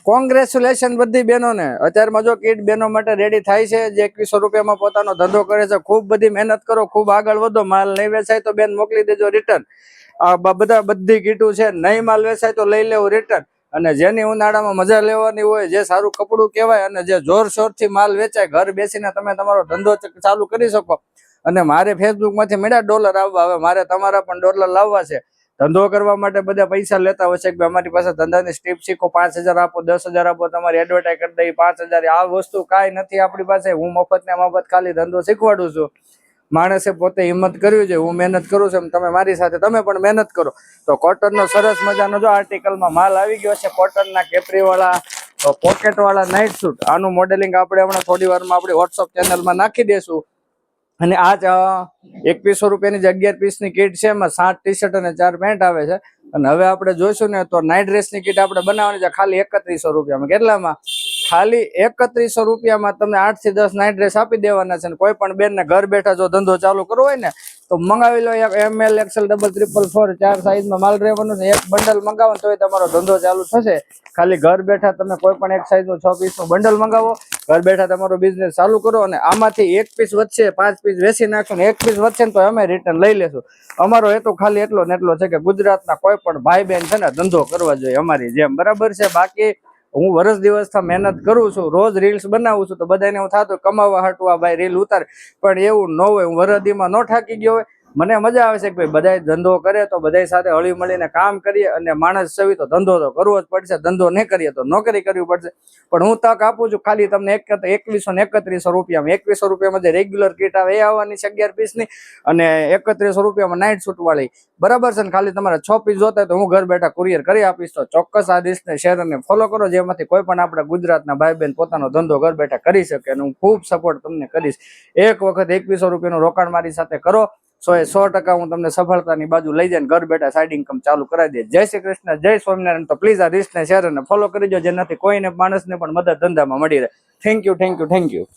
Congratulation બધી બહેનોને. અત્યારમાં જો કિટ બહેનો માટે રેડી થાય છે, જે 2100 રૂપિયામાં પોતાનો ધંધો કરે છે. ખૂબ બધી મહેનત કરો, ખૂબ આગળ વધો. માલ નહીં વેચાય તો બેન મોકલી દેજો રિટર્ન. આ બધી કીટું છે. નહીં માલ વેચાય તો લઈ લેવું રિટર્ન. અને જેની ઉનાળામાં મજા લેવાની હોય, જે સારું કપડું કહેવાય અને જે જોરશોરથી માલ વેચાય, ઘર બેસીને તમે તમારો ધંધો ચાલુ કરી શકો. અને મારે ફેસબુકમાંથી મળ્યા ડોલર આવવા, હવે મારે તમારા પણ ડોલર લાવવા છે. ધંધો કરવા માટે બધા પૈસા લેતા હોય છે કે અમારી પાસે ધંધાની સ્ટીપ શીખો, 5000 આપો, 10,000 આપો, તમારી એડવર્ટાઈઝ કરી દઈ 5000. આ વસ્તુ કાંઈ નથી આપણી પાસે. હું મફત ને મફત ખાલી ધંધો શીખવાડું છું. માણસે પોતે હિંમત કરવી છે. હું મહેનત કરું છું, તમે મારી સાથે તમે પણ મહેનત કરો. તો કોટનનો સરસ મજાનો જો આર્ટિકલમાં માલ આવી ગયો છે. કોટનના કેપરીવાળા પોકેટવાળા નાઇટ સૂટ. આનું મોડેલિંગ આપણે હમણાં થોડી વારમાં આપણી વોટ્સઅપ ચેનલમાં નાખી દઈશું. અને આ 2100 રૂપિયાની જે 11 પીસની કીટ છે, એમાં 7 ટી-શર્ટ અને 4 પેન્ટ આવે છે. અને હવે આપણે જોઈશું ને તો નાઇટ ડ્રેસની કીટ આપણે બનાવવાની છે ખાલી 3100 રૂપિયામાં. કેટલામાં? ખાલી 3100 રૂપિયામાં તમને 8 થી 10 નાઇટ ડ્રેસ આપી દેવાના છે. કોઈ પણ બેનને ઘર બેઠા જો ધંધો ચાલુ કરવો હોય ને તો મંગાવી લો. એક ML XL ડબલ 444 4 સાઈઝમાં માલ રહેવાનો છે. એક બંડલ મંગાવો તો તમારો ધંધો ચાલુ થશે. ખાલી ઘર બેઠા તમે કોઈ પણ એક સાઈઝનું 6 પીસનું બંડલ મંગાવો, ઘર બેઠા તમારો બિઝનેસ ચાલુ કરો. અને આમાંથી 1 પીસ વધશે, 5 પીસ વેચી નાખશો ને 1 પીસ વધશે ને તો અમે રિટર્ન લઈ લેશું. અમારો હેતુ ખાલી એટલો ને એટલો છે કે ગુજરાતના કોઈ પણ ભાઈ બહેન છે ને ધંધો કરવા જોઈએ અમારી જેમ, બરાબર છે. બાકી હું વર્ષ દિવસથી મહેનત કરું છું, રોજ રીલ્સ બનાવું છું, તો બધાને હું થતું કમાવા હાટું આ ભાઈ રીલ ઉતારે, પણ એવું ન હોય. હું વરદીમાં ન થાકી ગયો હોય. મને મજા આવે છે કે ભાઈ બધા ધંધો કરે તો બધા સાથે હળી મળીને કામ કરીએ. અને માણસ સવી તો ધંધો તો કરવો જ પડશે. ધંધો નહીં કરીએ તો નોકરી કરવી પડશે. પણ હું તક આપું છું ખાલી તમને 2131 રૂપિયામાં. 2100 રૂપિયામાં જે રેગ્યુલર કીટ આવે એ આવવાની છે 11 પીસની, અને 3100 રૂપિયામાં નાઇટ સૂટ વાળી, બરાબર છે ને. ખાલી તમારે 6 પીસ જોતા હોય તો હું ઘર બેઠા કુરિયર કરી આપીશ. તો ચોક્કસ આ ડિશને શેર અને ફોલો કરો, જેમાંથી કોઈ પણ આપણા ગુજરાતના ભાઈ બહેન પોતાનો ધંધો ઘર બેઠા કરી શકે. અને હું ખૂબ સપોર્ટ તમને કરીશ. એક વખત 2100 રૂપિયાનું રોકાણ મારી સાથે કરો, 100% હું તમને સફળતાની બાજુ લઈ જઈને ઘર બેઠા સાઈડ ઇન્કમ ચાલુ કરાવી દે. જય શ્રી કૃષ્ણ, જય સ્વામિનારાયણ. તો પ્લીઝ આ રીલ્સને શેર અને ફોલો કરી દો, જેનાથી કોઈને માણસને પણ મદદ ધંધામાં મળી રહે. Thank you.